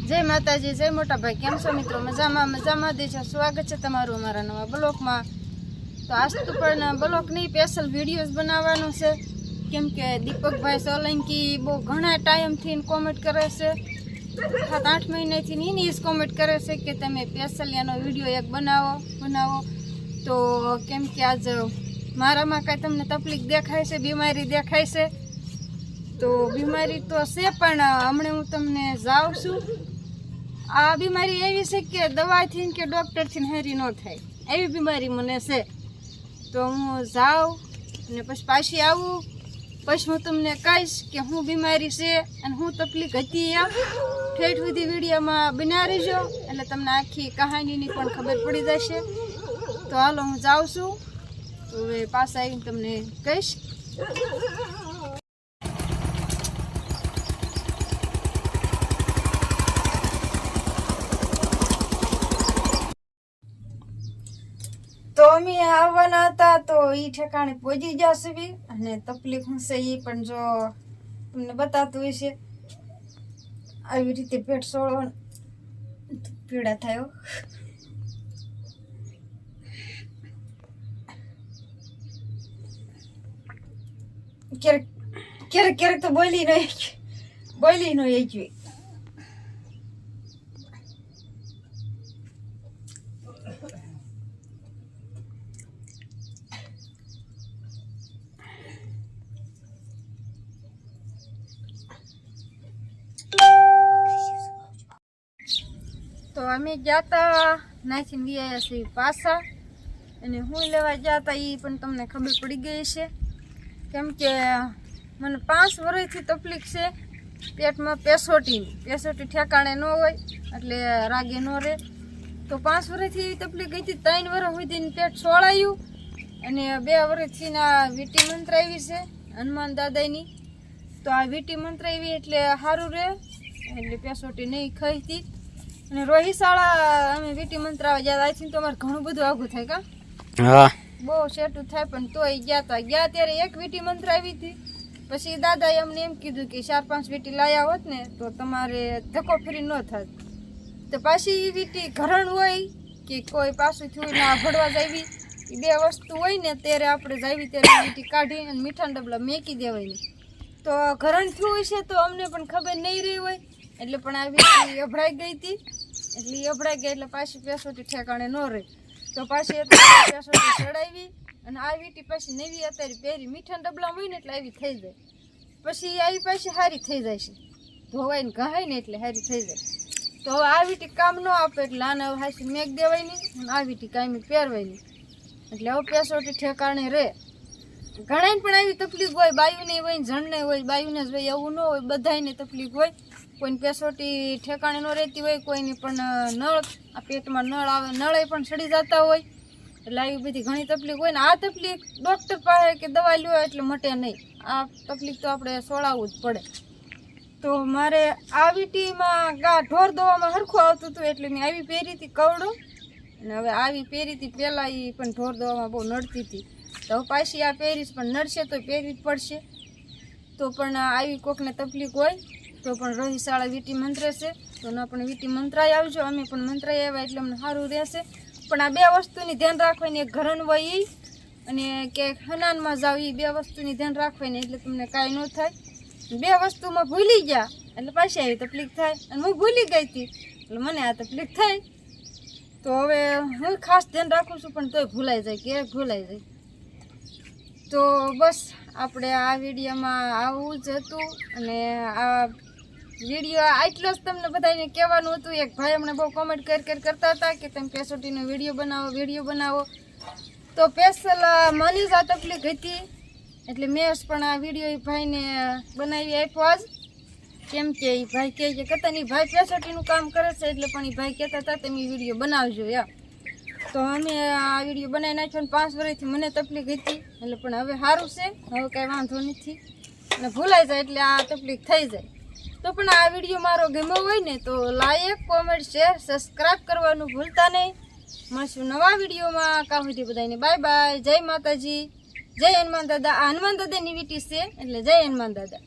जय माताजी जय मोटा भाई केम छो मित्रों मजामा देशो स्वागत है तमारू अमारा नवा ब्लॉग में। तो आज तो पण ब्लॉग नहीं स्पेशल वीडियोज बनावानो छे केम के दीपक भाई सोलंकी बहुत घणा टाइम थी कॉमेंट करे छे 7-8 महीने थी नी कॉमेंट करे छे कि तमे स्पेशल यानो वीडियो एक बनावो। तो केम के आज मारा में कई तमने तकलीफ देखाय छे बीमारी देखाय छे। तो बीमारी तो छे पण हमणे हूँ तमने जाऊं छुं। आ बीमारी एवी छे के दवा थी के डॉक्टर थी हेरी न थाय एवी बीमारी मने छे। तो हूँ जाऊं ने पछी पाછી आવું પછી હું તમને કહીશ કે હું બીમારી છે અને હું તકલીફ હતી ઠેઠ સુધી વિડીયોમાં બન્યા રહેજો એટલે તમને આખી કહાનીની પણ ખબર પડી જશે। તો હાલો હું જાઉં છું તો હવે પાછા આવીને તમને કહીશ। तो अमी आववाना हता तो ई ठेकाणे पहोंची जशवी अने तकलीफ हशे ई पण जो तमने बतातुं हशे। आवी रीते पेट सोळो पीड़ा थायो। क्यारेक तो बोली न एजवी। तो अमे जाता नाखीने गया छे पासा अने हूँ लेवा जाता ई पण तमने खबर पड़ी गई छे केम के मने 5 वर्षथी तकलीफ छे पेट में पेसोटी ठेकाणे न होय एटले रागे न रे। तो 5 वर्षथी तकलीफ गई थी 3 वर्ष सुधी पेट सोळायुं अने 2 वर्षथी ना वीटी मंत्र आवी छे हनुमान दादानी। तो आ वीटी मंत्र आवी एटले हारुं रे एटले पेसोटी नहीं खाईती। અને રોહિશાળા અમે વીટી મંત્રાવા ગયા આઈ થિંક તો અમાર ઘણું બધું આગું થાય કા હા બહુ સેટું થાય પણ તોય ગયા ત્યારે એક વીટી મંત્ર આવી હતી પછી દાદાએ અમને એમ કીધું કે 4-5 વીટી લાયા હોત ને તો તમારે ધક્કો ફરી ન થાત। તો પાછી ઈ વીટી ઘરણ હોય કે કોઈ પાછું થયું ના ભડવા જાવી ઈ બે વસ્તુ હોય ને ત્યારે આપણે જાવી ત્યારે વીટી કાઢી અને મીઠા ડબલા મેકી દેવાની। તો ઘરણ થયું હશે તો અમને પણ ખબર નહીં રહી હોય એટલે પણ આ વીટી અભડાઈ ગઈ હતી એટલે અભડાઈ ગઈ એટલે પાછી પેસોટી ઠેકાણે ન રહી। તો પાછી પેસોટી ચડાવી અને આ વીટી પાછી નવી અત્યારે પહેરી મીઠા ડબલા હોય ને એટલે આવી થઈ જાય પછી આવી પાછી હારી થઈ જાય છે ધોવાઈને ઘહાય ને એટલે હારી થઈ જાય। તો હવે આ વીટી કામ ન આપે એટલે આને હવે હાસી મેક દેવાયની અને આ વીટી કાયમી પહેરવાયની એટલે હવે પેસોટી ઠેકાણે રહે। ઘણાને પણ આવી તકલીફ હોય બાયુને હોય જણને હોય બાયુને જ હોય એવું ન હોય બધાયને તકલીફ હોય। कोई पेसोटी ठेकाणे न रहती हो कोई नळ आ पेट में नळ आवे नळे पण सड़ी जाता होय એટલે આવી બધી ઘણી તકલીફ હોય ને આ તકલીફ ડોક્ટર પાસે કે દવા લ્યો એટલે મટે નહીં આ તકલીફ તો આપણે સોળાવવું જ પડે। તો મારે આ વીટીમાં ઢોર દવામાં હરખું આવતું હતું એટલે મેં આવી પહેરી હતી કવડું અને હવે આવી પહેરી હતી પહેલાં એ પણ ઢોર દવામાં બહુ નડતી હતી તો પાછી આ પહેરીશ પણ નડશે તો પહેરવી જ પડશે। તો પણ આવી કોકને તકલીફ હોય तो पण रोहिशाळा वीटी मंत्र से तो अपने वीटी मंत्राय आवजो अमे पण मंत्राय आव्या एटले अमने सारूं रहेशे। पण आ बे वस्तुनी ध्यान राखवानी एक घरण होय ई अने के हनानमा जाव ई बे वस्तुनी ध्यान राखवानी एटले तमने काई न थाय। बे वस्तुमां भूली गया एटले पाછી આવી तकलीफ थाय अने हुं भूली गई थी એટલે મને આ तकलीफ थाय। तो हवे हुं खास ध्यान राखुं छुं पण तोय भूलाई जाय के भूलाई जाय। तो बस आपणे आ विडियोमां आवुं ज हतुं अने आ वीडियो आटलो ज तमने बधाने कहेवानुं हतुं। एक भाई हमने बहुत कॉमेंट करता था कि तमे पेसोटीनो वीडियो बनावो तो स्पेशल मनी ज आ तकलीफ हती एटले मैं पण आ वीडियो ई भाईने बनावी आप्यो आज केम के ई भाई कहे के कतानी भाई पेसोटीनुं काम करे छे एटले पण ई भाई कहेता था तमे वीडियो बनावजो या। तो अमे आ वीडियो बनावी नाख्यो 5 वर्षथी मने तकलीफ हती एटले पण हवे सारूं छे हवे काई वांधो नथी अने भूलाई जाय एटले आ तकलीफ थई जाय। तो पण आ वीडियो मारो गम्यो होय ने तो लाइक कॉमेंट शेर सब्सक्राइब करवानुं भूलता नहीं। मळशुं नवा विडियो में का सुधी बधाने बाय बाय। जय माताजी जय हनुमान दादा। हनुमान दादा नी वीटी छे एटले जय हनुमान दादा।